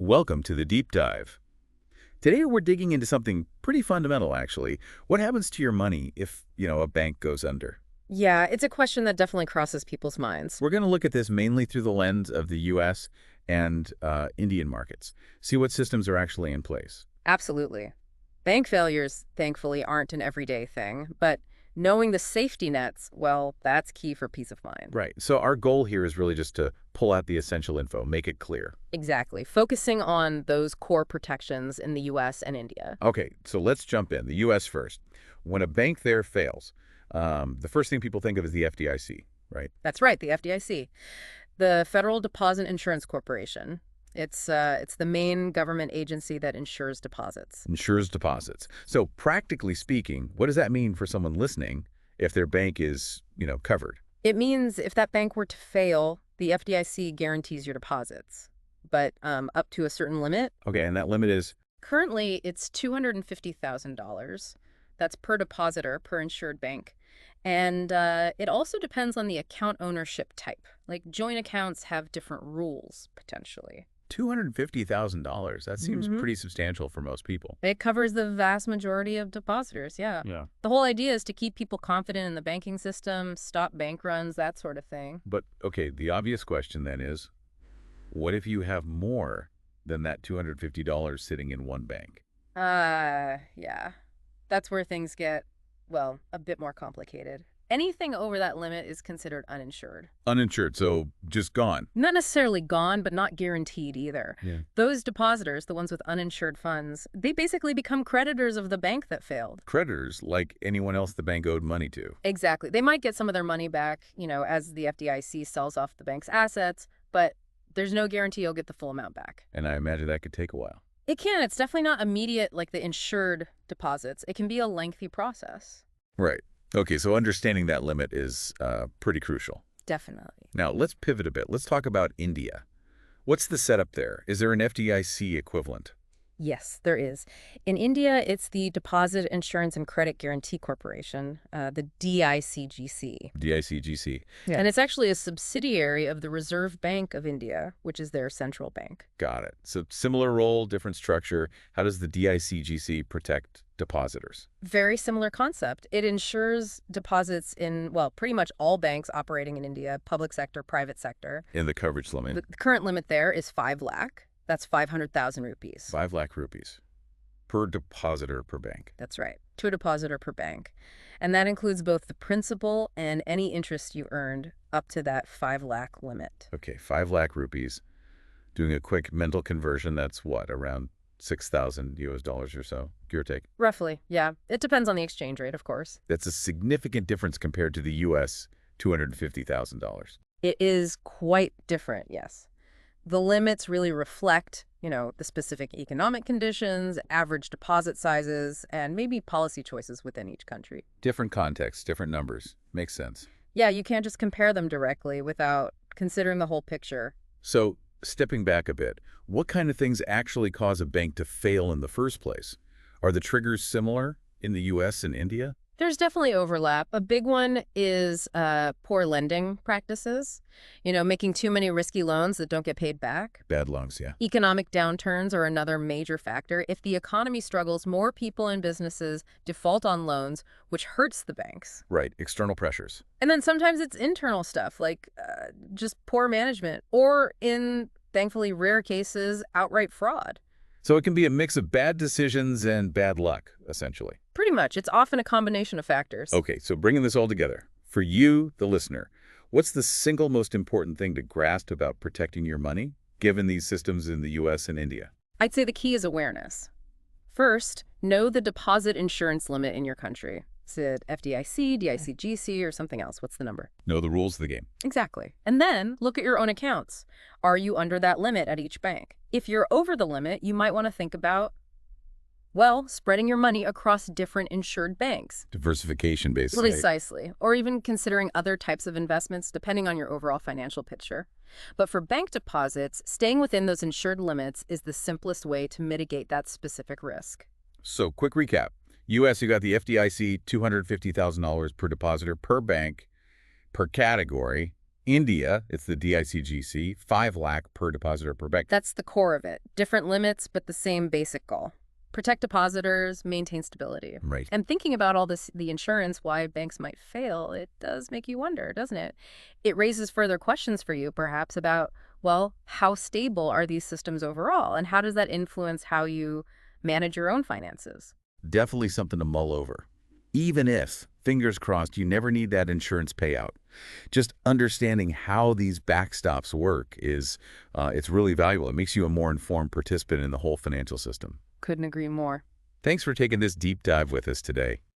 Welcome to the Deep Dive. Today we're digging into something pretty fundamental, actually. What happens to your money if, a bank goes under? Yeah, it's a question that definitely crosses people's minds. We're going to look at this mainly through the lens of the U.S. and Indian markets, see what systems are actually in place. Absolutely. Bank failures, thankfully, aren't an everyday thing, but knowing the safety nets, well, that's key for peace of mind. Right. So our goal here is really just to pull out the essential info, make it clear. Exactly. Focusing on those core protections in the US and India. Okay, so let's jump in. The U.S. first. When a bank there fails, the first thing people think of is the FDIC, right? That's right, the FDIC, the Federal Deposit Insurance Corporation. It's the main government agency that insures deposits. Insures deposits. So practically speaking, what does that mean for someone listening if their bank is, covered? It means if that bank were to fail, the FDIC guarantees your deposits, but up to a certain limit. Okay, and that limit is, Currently, it's $250,000. That's per depositor, per insured bank. And it also depends on the account ownership type. Like joint accounts have different rules, potentially. $250,000. That seems hmm pretty substantial for most people. It covers the vast majority of depositors, yeah. Yeah. The whole idea is to keep people confident in the banking system, stop bank runs, that sort of thing. But, okay, the obvious question then is, what if you have more than that $250 sitting in one bank? Yeah. That's where things get, well, a bit more complicated. Anything over that limit is considered uninsured. Uninsured, so just gone. Not necessarily gone, but not guaranteed either. Yeah. Those depositors, the ones with uninsured funds, they basically become creditors of the bank that failed. Creditors, like anyone else the bank owed money to. Exactly. They might get some of their money back, as the FDIC sells off the bank's assets, but there's no guarantee you'll get the full amount back. And I imagine that could take a while. It can. It's definitely not immediate like the insured deposits. It can be a lengthy process. Right. Okay, so understanding that limit is pretty crucial. Definitely. Now, let's pivot a bit. Let's talk about India. What's the setup there? Is there an FDIC equivalent? Yes, there is. In India, it's the Deposit Insurance and Credit Guarantee Corporation, the DICGC. DICGC. Yeah. And it's actually a subsidiary of the Reserve Bank of India, which is their central bank. Got it. So similar role, different structure. How does the DICGC protect depositors? Very similar concept. It insures deposits in, well, pretty much all banks operating in India, public sector, private sector. In the coverage limit? The current limit there is 5 lakh. That's 500,000 rupees. 5 lakh rupees per depositor per bank. That's right. To a depositor per bank. And that includes both the principal and any interest you earned up to that 5 lakh limit. Okay, 5 lakh rupees. Doing a quick mental conversion, that's what, around 6,000 US dollars or so, give or take? Roughly, yeah. It depends on the exchange rate, of course. That's a significant difference compared to the US $250,000. It is quite different, yes. The limits really reflect, the specific economic conditions, average deposit sizes, and maybe policy choices within each country. Different contexts, different numbers. Makes sense. Yeah, you can't just compare them directly without considering the whole picture. So, stepping back a bit, what kind of things actually cause a bank to fail in the first place? Are the triggers similar in the US and India? There's definitely overlap. A big one is poor lending practices, making too many risky loans that don't get paid back. Bad loans, yeah. Economic downturns are another major factor. If the economy struggles, more people and businesses default on loans, which hurts the banks. Right, external pressures. And then sometimes it's internal stuff, like just poor management, or in, thankfully, rare cases, outright fraud. So it can be a mix of bad decisions and bad luck, essentially. Pretty much. It's often a combination of factors. Okay, so bringing this all together, for you, the listener, what's the single most important thing to grasp about protecting your money, given these systems in the US and India? I'd say the key is awareness. First, know the deposit insurance limit in your country. Is it FDIC, DICGC, or something else? What's the number? Know the rules of the game. Exactly. And then look at your own accounts. Are you under that limit at each bank? If you're over the limit, you might want to think about, well, spreading your money across different insured banks. Diversification, basically. Precisely. Or even considering other types of investments, depending on your overall financial picture. But for bank deposits, staying within those insured limits is the simplest way to mitigate that specific risk. So, quick recap. U.S., you got the FDIC, $250,000 per depositor per bank, per category. India, it's the DICGC, 5 lakh per depositor per bank. That's the core of it. Different limits, but the same basic goal. Protect depositors, maintain stability. Right. And thinking about all this, the insurance, why banks might fail, it does make you wonder, doesn't it? It raises further questions for you, perhaps, about, well, how stable are these systems overall? And how does that influence how you manage your own finances? Definitely something to mull over. Even if, fingers crossed, you never need that insurance payout. Just understanding how these backstops work it's really valuable. It makes you a more informed participant in the whole financial system. Couldn't agree more. Thanks for taking this deep dive with us today.